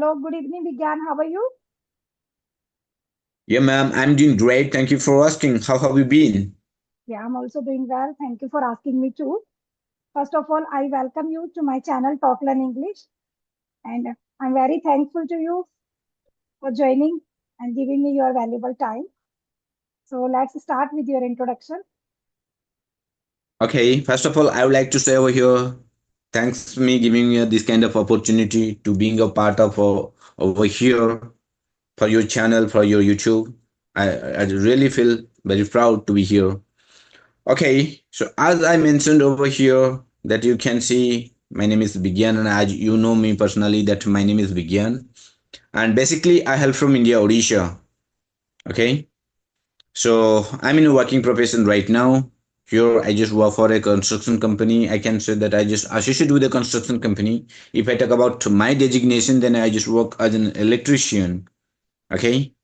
Hello, good evening, Vigyan. How are you? Yeah, ma'am, I'm doing great. Thank you for asking. How have you been? Yeah, I'm also doing well. Thank you for asking me too. First of all, I welcome you to my channel Talk Learn English, and I'm very thankful to you for joining and giving me your valuable time. So let's start with your introduction. Okay, first of all, I would like to say over here, thanks for me giving me this kind of opportunity to being a part of over here for your channel, for your YouTube. I really feel very proud to be here. Okay, so as I mentioned over here, that you can see my name is Vigyan, and as you know me personally, that my name is Vigyan. And basically, I hail from India, Odisha. Okay, so I'm in a working profession right now. Here, I just work for a construction company. I can say that I just associate with a construction company. If I talk about my designation, then I just work as an electrician. Okay.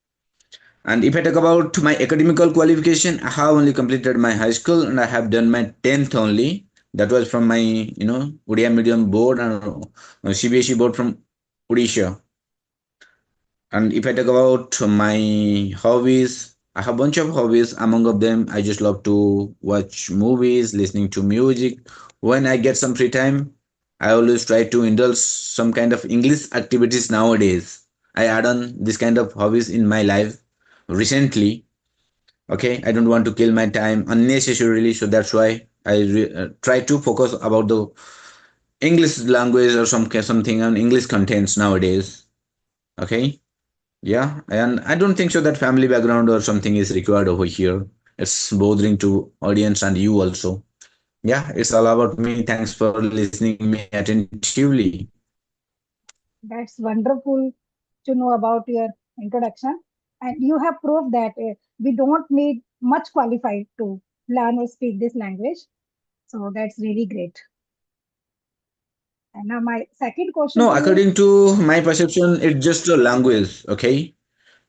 And if I talk about my academical qualification, I have only completed my high school and I have done my 10th only. That was from my, Odia medium board and CBSE board from Odisha. And if I talk about my hobbies, I have a bunch of hobbies. Among of them, I just love to watch movies, listening to music. When I get some free time, I always try to indulge some kind of English activities nowadays. I add on this kind of hobbies in my life recently. Okay, I don't want to kill my time unnecessarily, so that's why I try to focus about the English language or something on English contents nowadays. Okay. Yeah, and I don't think so that family background or something is required over here. It's bothering to audience and you also. Yeah, it's all about me. Thanks for listening me attentively. That's wonderful to know about your introduction. And you have proved that we don't need much qualified to learn or speak this language. So that's really great. And now my second question No, to you. according to my perception, it's just a language. Okay,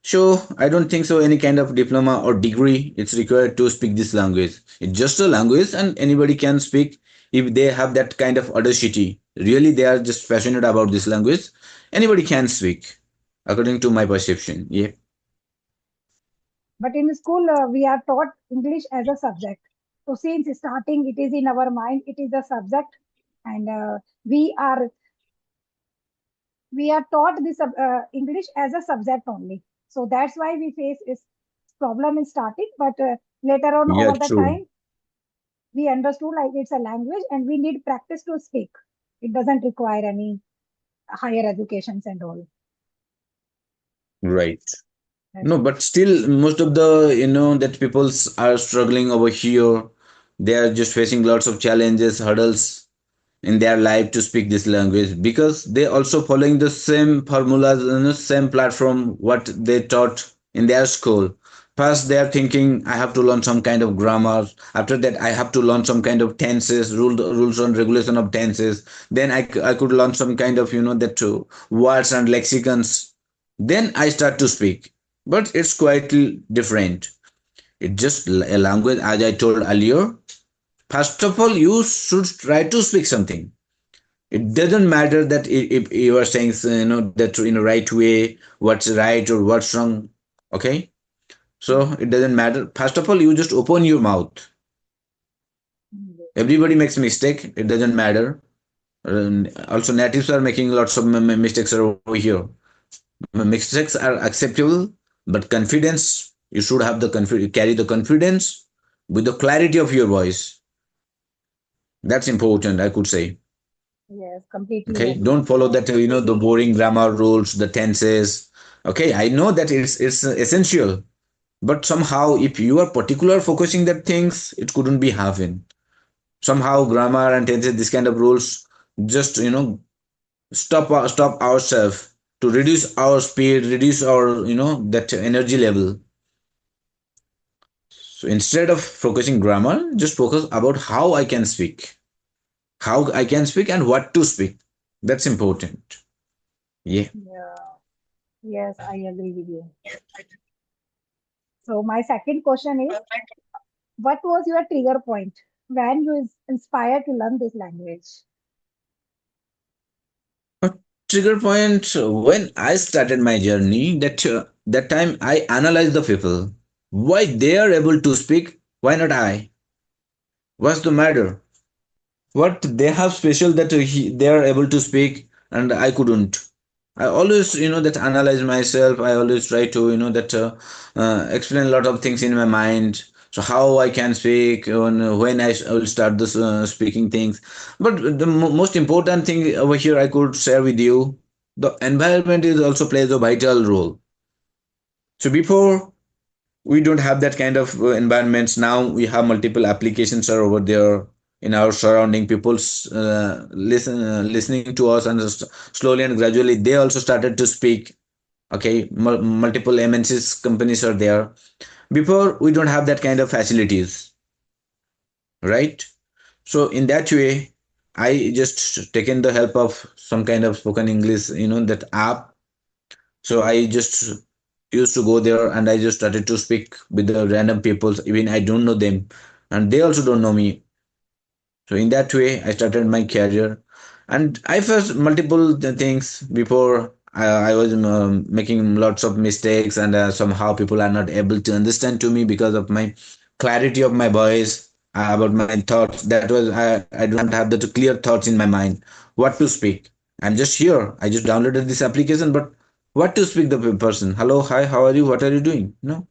so I don't think so. Any kind of diploma or degree it's required to speak this language. It's just a language, and anybody can speak if they have that kind of audacity. Really, they are just passionate about this language. Anybody can speak, according to my perception. Yeah. But in school, we are taught English as a subject. So since starting, it is in our mind, it is a subject, and we are taught this English as a subject only. So that's why we face this problem in starting. But later on, Yeah, over the true. time, we understood like it's a language, and we need practice to speak. It doesn't require any higher educations and all. Right. That's No, but still, most of the, that people are struggling over here. They are just facing lots of challenges, hurdles in their life to speak this language because they also following the same formulas and the same platform what they taught in their school. First, they are thinking, I have to learn some kind of grammar. After that, I have to learn some kind of tenses, rules and regulation of tenses. Then I could learn some kind of, that words and lexicons. Then I start to speak. But it's quite different. It's just a language, as I told earlier. First of all, you should try to speak something. It doesn't matter that if you are saying that in the right way, what's right or what's wrong. Okay, so it doesn't matter. First of all, you just open your mouth. Everybody makes mistake. It doesn't matter. Also, natives are making lots of mistakes over here. Mistakes are acceptable, but confidence, you should have the carry the confidence with the clarity of your voice. That's important, I could say. yes, completely Okay, agree. don't follow that the boring grammar rules, the tenses. Okay, I know that it's essential, but somehow if you are particular focusing that things, it couldn't be happen. Somehow grammar and tenses, this kind of rules, just stop ourselves to reduce our speed, reduce our that energy level. So instead of focusing grammar, just focus about how I can speak, and what to speak. That's important. Yeah. Yeah, yes, I agree with you. So my second question is, what was your trigger point when you inspired to learn this language? trigger point when I started my journey. That time I analyzed the people. Why they are able to speak? Why not I? What's the matter? What they have special that they are able to speak and I couldn't? I always, that analyze myself. I always try to, that explain a lot of things in my mind. So how I can speak, when I will start this speaking things. But the most important thing over here I could share with you, the environment is also plays a vital role. So before we don't have that kind of environments. Now we have multiple applications are over there in our surrounding. People's listening to us, and slowly and gradually they also started to speak. Okay, multiple MNCs companies are there. Before we don't have that kind of facilities, right? So in that way, I just taken the help of some kind of spoken English, that app. So I just used to go there and I just started to speak with the random people, even I don't know them, and they also don't know me. So in that way, I started my career, and I faced multiple things before. I was making lots of mistakes, and somehow people are not able to understand to me because of my clarity of my voice, about my thoughts. That was I don't have the clear thoughts in my mind. What to speak? I'm just here. I just downloaded this application, but what to speak the person? Hello, hi, how are you? What are you doing? No.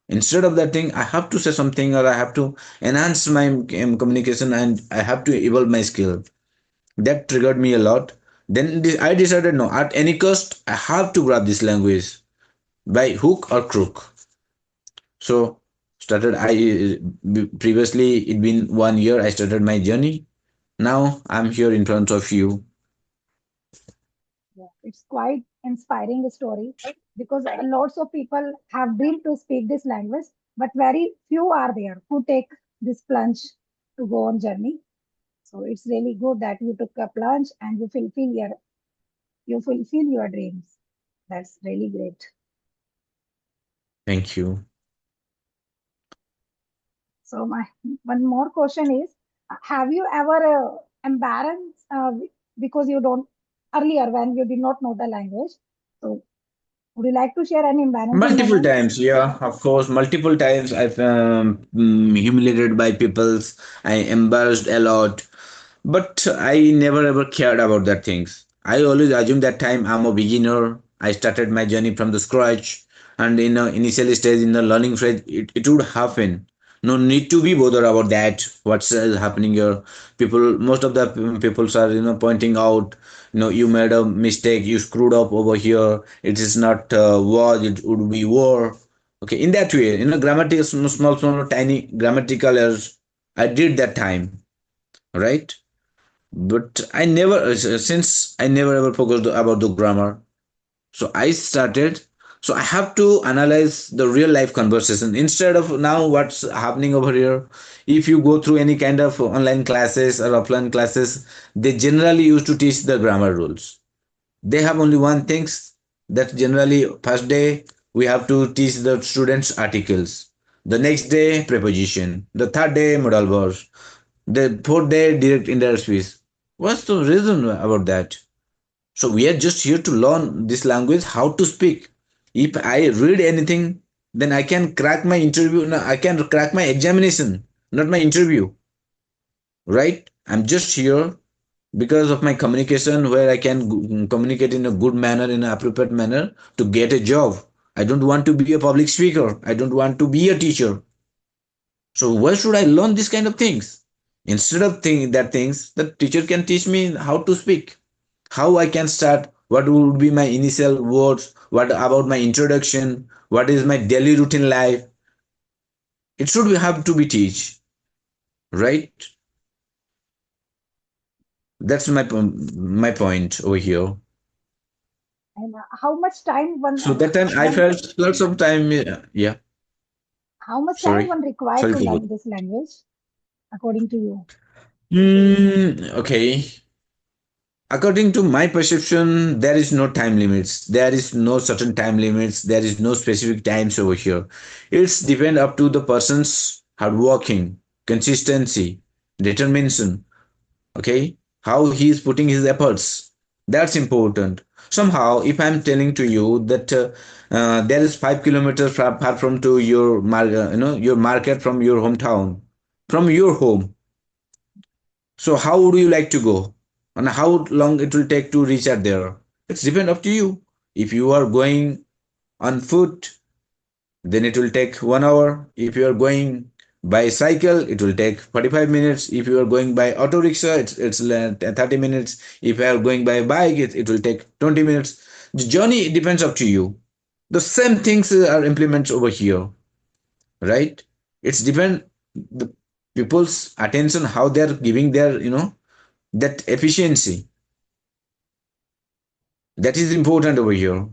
Instead of that thing, I have to say something, or I have to enhance my communication, and I have to evolve my skill. That triggered me a lot. Then I decided, no, at any cost I have to grab this language by hook or crook. So started I previously it been 1 year I started my journey. Now I'm here in front of you. Yeah, it's quite inspiring story because lots of people have dreamed to speak this language, but very few are there who take this plunge to go on journey. So it's really good that you took a plunge and you fulfill your dreams. That's really great. Thank you. So my one more question is, have you ever embarrassed because you don't earlier when you did not know the language? So would you like to share any embarrassing Multiple moments? times, yeah, of course. Multiple times I've humiliated by peoples. I embarrassed a lot, but I never ever cared about that things. I always assumed that time I'm a beginner. I started my journey from the scratch, and in the initial stage, in the learning phase, it would happen. No need to be bothered about that. What's happening here? People, most of the people are pointing out. You made a mistake. You screwed up over here. It is not was. It would be war. Okay, in that way, grammatical small, tiny grammatical errors. I did that time, right? But I never since I never ever focused about the grammar. So I started, so I have to analyze the real life conversation instead of now what's happening over here. If you go through any kind of online classes or offline classes, they generally used to teach the grammar rules. They have only one things, that generally first day we have to teach the students articles, the next day preposition, the third day modal verbs, the fourth day direct indirect speech. What's the reason about that? So we are just here to learn this language, how to speak. If I read anything, then I can crack my interview. No, I can crack my examination, not my interview, right? I'm just here because of my communication, where I can communicate in a good manner, in an appropriate manner to get a job. I don't want to be a public speaker. I don't want to be a teacher. So why should I learn this kind of things? Instead of thinking that things, the teacher can teach me how to speak, how I can start, what would be my initial words, what about my introduction, what is my daily routine life. It should have to be teach, right? That's my point over here. And how much time So that time I one felt lots of time. Yeah, how much time sorry, one required sorry to for learn good. this language according to you? Okay. According to my perception, there is no time limits. There is no certain time limits. There is no specific times over here. It's depend up to the person's hard working, consistency, determination. Okay, how he is putting his efforts. That's important. Somehow, if I'm telling to you that there is 5 kilometers far from to your your market from your hometown, from your home. So how would you like to go? And how long it will take to reach out there? It's depend up to you. If you are going on foot, then it will take 1 hour. If you are going by cycle, it will take 45 minutes. If you are going by auto rickshaw, it's 30 minutes. If you are going by bike, it will take 20 minutes. The journey depends up to you. The same things are implemented over here, right? It's depend the people's attention how they are giving their that efficiency. That is important over here.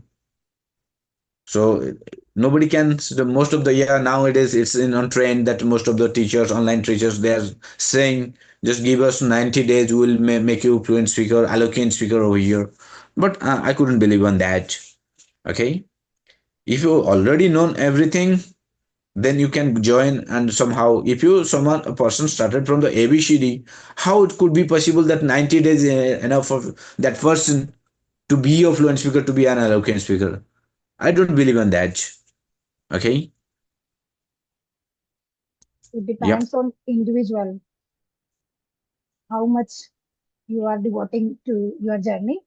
So nobody can. So most of the year nowadays, it's in on trend that most of the teachers, online teachers, they are saying just give us 90 days, we will make you fluent speaker, eloquent speaker over here. But I couldn't believe on that. Okay, if you already known everything, then you can join. And somehow, if you someone a person started from the ABCD, how it could be possible that 90 days enough for that person to be a fluent speaker, to be an eloquent speaker? I don't believe in that. Okay. It Yep. depends on individual, how much you are devoting to your journey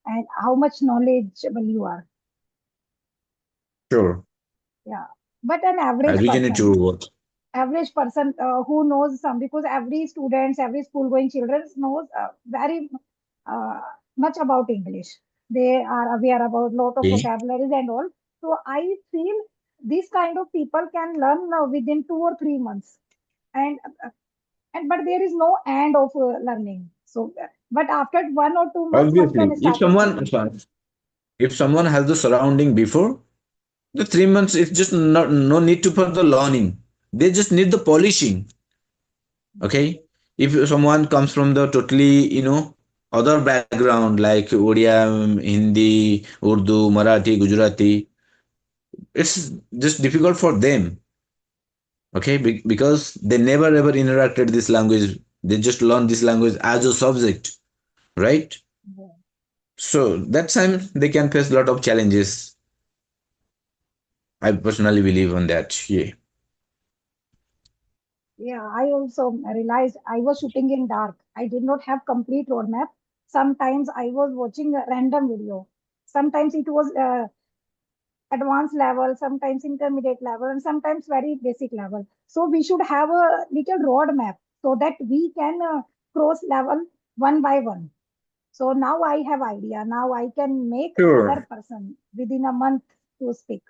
and how much knowledgeable you are. Sure. Yeah. But an I resonate to what. average person who knows some, because every students, every school going children knows very uh, much about English. They are aware about lot of Okay. vocabularies and all. So I feel this kind of people can learn within 2 or 3 months. And but there is no end of learning. So but after 1 or 2 months one Obviously, can start speaking. if someone has the surrounding before the 3 months, it's just not no need to for the learning. They just need the polishing. Okay. If someone comes from the totally other background like Odia, Hindi, Urdu, Marathi, Gujarati, it's just difficult for them. Okay, because they never ever interacted this language. They just learn this language as a subject, right? Yeah. So that time they can face a lot of challenges. I personally believe on that. Yeah. Yeah, I also realized I was shooting in dark. I did not have complete roadmap. Sometimes I was watching a random video. Sometimes it was advanced level, sometimes intermediate level, and sometimes very basic level. So we should have a little roadmap so that we can cross level one by one. So now I have idea. Now I can make other Sure. person within a month to speak.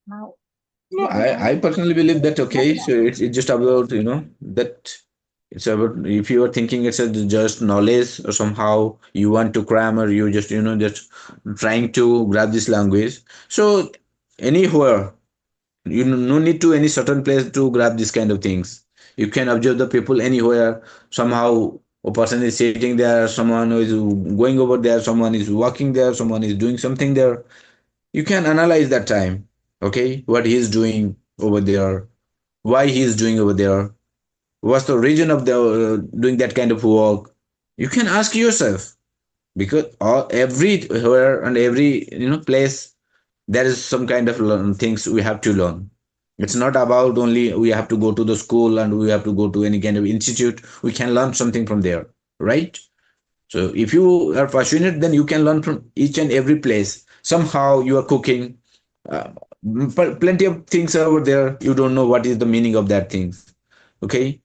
Now No, it depends I on personally believe that much okay, so level. it's just about that it's about if you are thinking it's a just knowledge or somehow you want to cram or you just just trying to grab this language. So anywhere you no need to any certain place to grab this kind of things. You can observe the people anywhere. Somehow a person is sitting there, someone is going over there, someone is walking there, someone is doing something there. You can analyze that time. Okay, what he is doing over there, why he is doing over there, what's the reason of the doing that kind of work. You can ask yourself, because everywhere and every place there is some kind of things we have to learn. It's not about only we have to go to the school and we have to go to any kind of institute. We can learn something from there, right? So if you are passionate, then you can learn from each and every place. Somehow you are cooking, uh, plenty of things over there. You don't know what is the meaning of that things. Okay.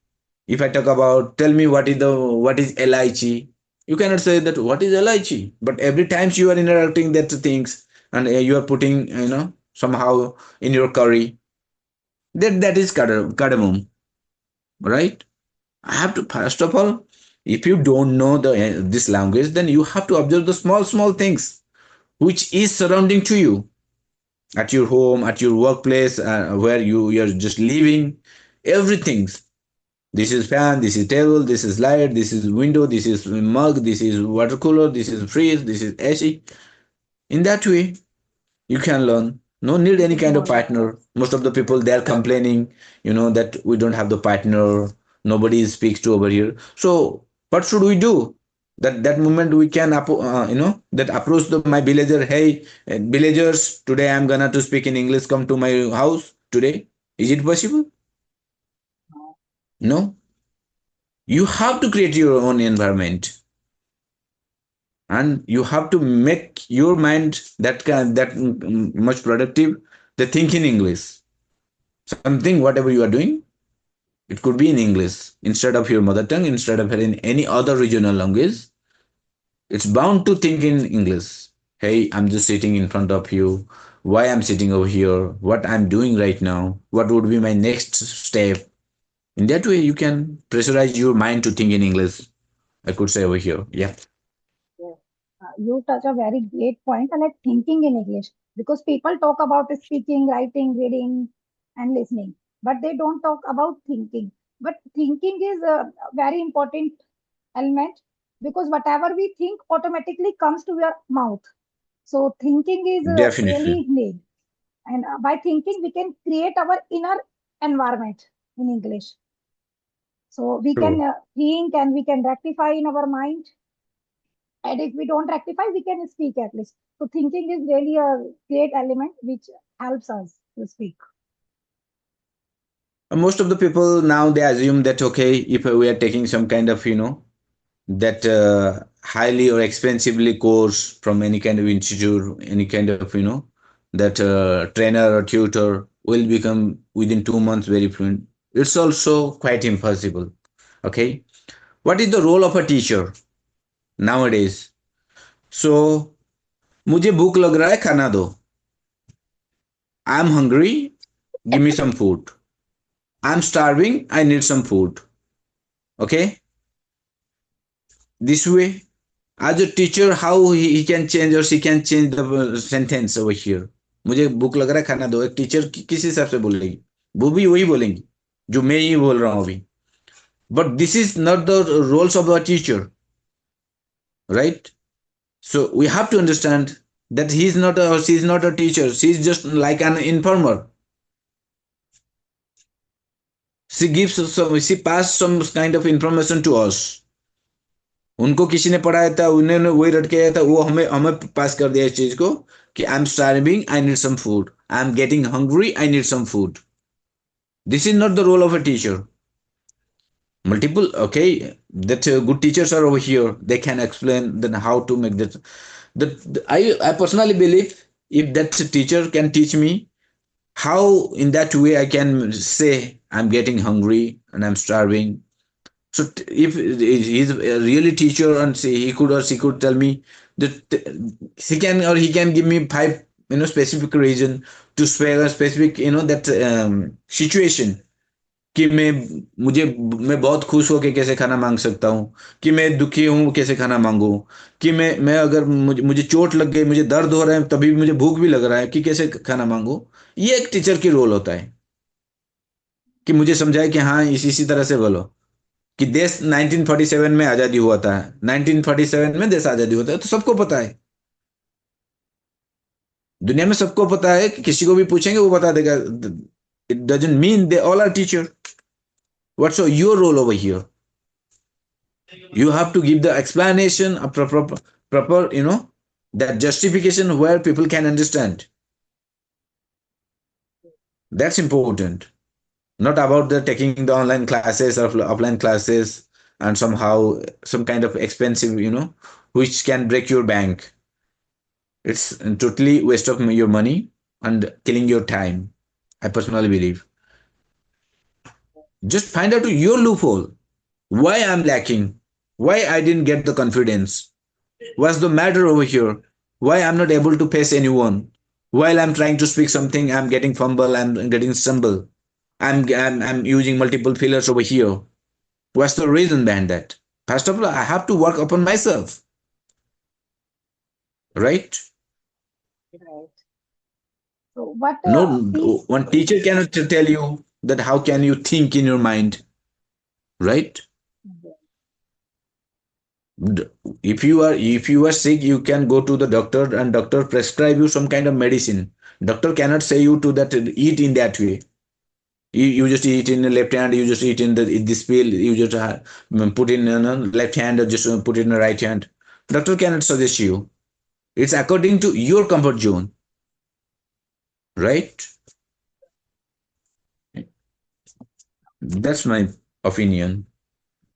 If I talk about, tell me what is lychee. You cannot say that what is lychee. But every time you are interacting that things and you are putting somehow in your curry, that is cardamom, right? I have to first of all, if you don't know this language, then you have to observe the small things which is surrounding to you at your home, at your workplace, where you're just living. Everything. This is fan. This is table. This is light. This is window. This is mug. This is water cooler. This is fridge. This is AC. In that way, you can learn. No need any Basic kind of knowledge. partner. Most of the people they are complaining, that we don't have the partner. Nobody speaks to over here. So what should we do? That moment we can that approach my villager. Hey, villagers, today I'm gonna to speak in English. Come to my house today. Is it possible? No. You have to create your own environment, and you have to make your mind much productive. The think in English. Something whatever you are doing, it could be in English instead of your mother tongue, instead of in any other regional language. It's bound to think in English. Hey, I'm just sitting in front of you. Why I'm sitting over here? What I'm doing right now? What would be my next step? In that way, you can pressurize your mind to think in English. I could say over here. Yeah. Yes. You touch a very great point, and like thinking in English, because people talk about speaking, writing, reading, and listening, but they don't talk about thinking. But thinking is a very important element because whatever we think automatically comes to your mouth. So thinking is Definitely. really need, and by thinking we can create our inner environment in English. So we can True. think and we can rectify in our mind. And if we don't rectify, we can speak at least. So thinking is really a great element which helps us to speak. Most of the people now they assume that okay, if we are taking some kind of that highly or expensively course from any kind of institute, any kind of that trainer or tutor will become within 2 months very fluent. It's also quite impossible. Okay, what is the role of a teacher nowadays? So मुझे भूख लग रहा है खाना दो. I'm hungry, give me some food. I'm starving, I need some food. Okay, this way as a teacher how he can change or she can change the sentence over here. मुझे भूख लग रहा है खाना दो. एक टीचर किस हिसाब से बोलेगी? वो भी वही बोलेंगी जो मैं ही बोल रहा हूँ अभी. But this is not the roles of a teacher, right? So we have to understand that he is not or she is not a teacher. She is just like an informer. She pass some kind of information to us. उनको किसी ने पढ़ाया था, उन्होंने वही रट के आया था, वो हमें हमें पास कर दिया इस चीज को कि I am starving, I need some food, I am getting hungry, I need some food. This is not the role of a teacher. Multiple, okay, that good teachers are over here. They can explain then how to make that. I personally believe if that teacher can teach me how in that way I can say I'm getting hungry and I'm starving. So if he's a really teacher and say he could or she could tell me that he can or he can give me five specific reason to spare a specific that situation कि मैं बहुत खुश होके कैसे खाना मांग सकता हूँ, कि मैं दुखी हूँ कैसे खाना मांगू, कि मैं अगर मुझे चोट लग गई, मुझे दर्द हो रहा है तभी मुझे भूख भी लग रहा है कि कैसे खाना मांगू. ये एक टीचर की रोल होता है कि मुझे समझाए कि हाँ इसी तरह से बोलो कि देश 1947 में आजादी हुआ था. 1947 में देश आजादी हुआ था तो सबको पता है, दुनिया में सबको पता है कि किसी को भी पूछेंगे वो बता देगा. It doesn't mean they all are teacher. What's your role over here? You have to give the explanation, a proper that justification where people can understand. That's important. Not about the taking the online classes or offline classes and somehow some kind of expensive, which can break your bank. It's totally waste of your money and killing your time. I personally believe. Just find out your loophole. Why I'm lacking? Why I didn't get the confidence? What's the matter over here? Why I'm not able to face anyone? While I'm trying to speak something, I'm getting fumble, I'm getting stumble. I'm using multiple fillers over here. What's the reason behind that? First of all, I have to work upon myself. Right? Right. So what No, these one teacher cannot tell you that how can you think in your mind. Right? If you are sick, you can go to the doctor and doctor prescribe you some kind of medicine. Doctor cannot say you to that eat in that way. You just eat in the left hand, you just eat in this pill, you just put in left hand or just put it in the right hand. Doctor cannot suggest you. It's according to your comfort zone, right? That's my opinion.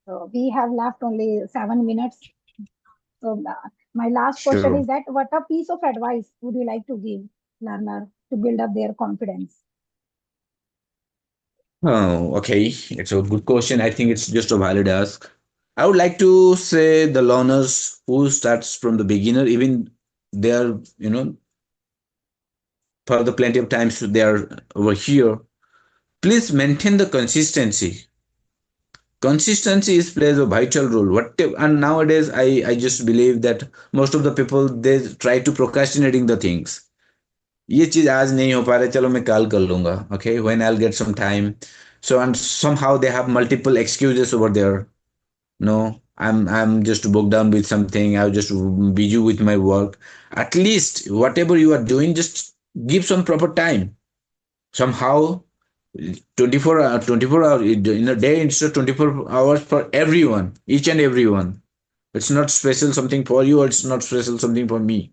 So we have left only 7 minutes. So my last question Sure. is that what a piece of advice would you like to give learner to build up their confidence? Oh, okay. It's a good question. I think it's just a valid ask. I would like to say the learners who starts from the beginner, even they are, for the plenty of times they are over here. Please maintain the consistency. Consistency is plays a vital role. What and nowadays I just believe that most of the people they try to procrastinating the things. ये चीज आज नहीं हो पा रहा चलो मैं कल कर लूंगा okay when I'll get some time so and somehow they have multiple excuses over there. No, I'm just booked down with something. I'll just busy with my work. At least whatever you are doing, just give some proper time. Somehow 24 hours in a day instead of 24 hours for everyone, each and everyone. It's not special something for you or it's not special something for me.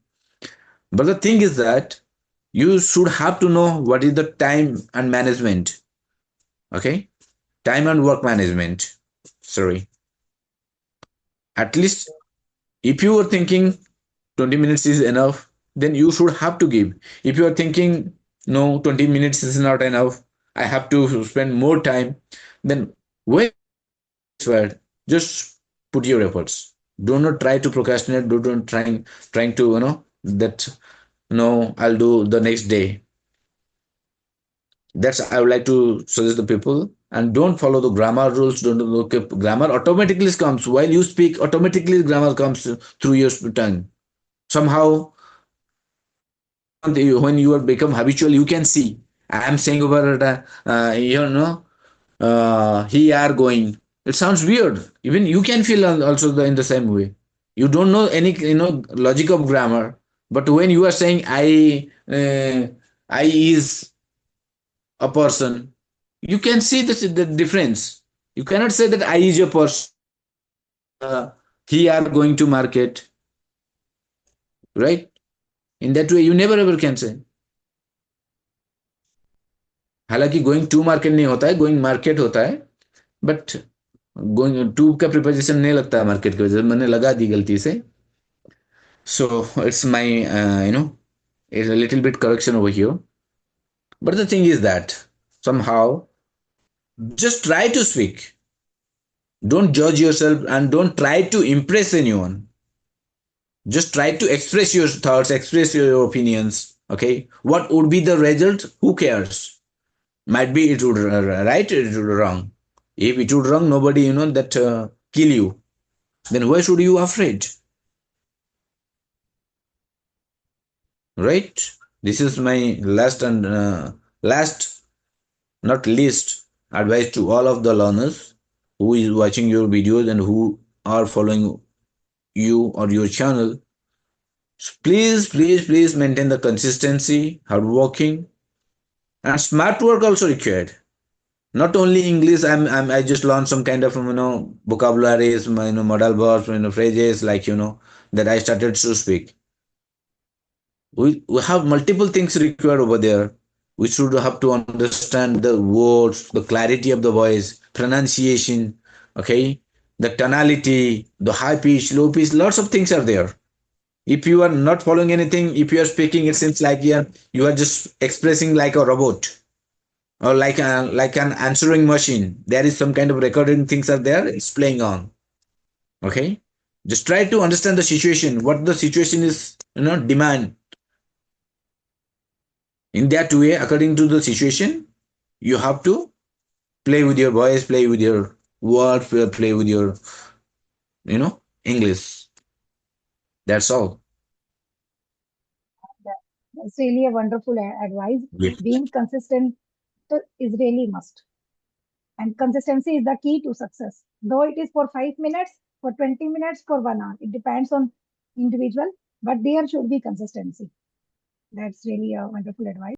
But the thing is that you should have to know what is the time and management. Okay? Time and work management. Sorry. At least if you are thinking 20 minutes is enough, then you should have to give. If you are thinking no, 20 minutes is not enough, I have to spend more time, then wait, just put your efforts. Do not try to procrastinate. Do not trying to that no, I'll do the next day. That's I would like to suggest the people. And don't follow the grammar rules. Don't look at grammar automatically comes while you speak. Automatically grammar comes through your tongue. Somehow when you are become habitual, you can see. I am saying over he are going. It sounds weird. Even you can feel also in the same way. You don't know any logic of grammar, but when you are saying I is a person, you can see the difference. You cannot say that I is a person. He are going to market, right? In that way, you never ever can say. हालांकि going to market नहीं होता है, going market होता है, but going to का preposition नहीं लगता है मार्केट की वजह से, मैंने लगा दी गलती से. So it's my it's a little bit correction over here. But the thing is that somehow just try to speak. Don't judge yourself and don't try to impress anyone. Just try to express your thoughts, express your opinions. Okay, what would be the result? Who cares? Might be it would right, it would wrong. If it would wrong, nobody that kill you. Then why should you afraid? Right? This is my last and last, not least, advice to all of the learners who is watching your videos and who are following you or your channel. Please, please, please maintain the consistency, hardworking, and smart work also required. Not only English, I just learned some kind of vocabularies, modal verbs, phrases like that I started to speak. We have multiple things required over there. We should have to understand the words, the clarity of the voice, pronunciation, okay, the tonality, the high pitch, low pitch, lots of things are there. If you are not following anything, if you are speaking, it seems like you are just expressing like a robot or like an answering machine. There is some kind of recording things are there. It's playing on. Okay, just try to understand the situation. What the situation is, demand. In that way, according to the situation, you have to play with your voice, play with your words, play with your, English. That's all. That's really a wonderful advice. Yes. Being consistent is really must. And consistency is the key to success. Though it is for 5 minutes, for 20 minutes, for 1 hour. It depends on individual, but there should be consistency. That's really a wonderful advice.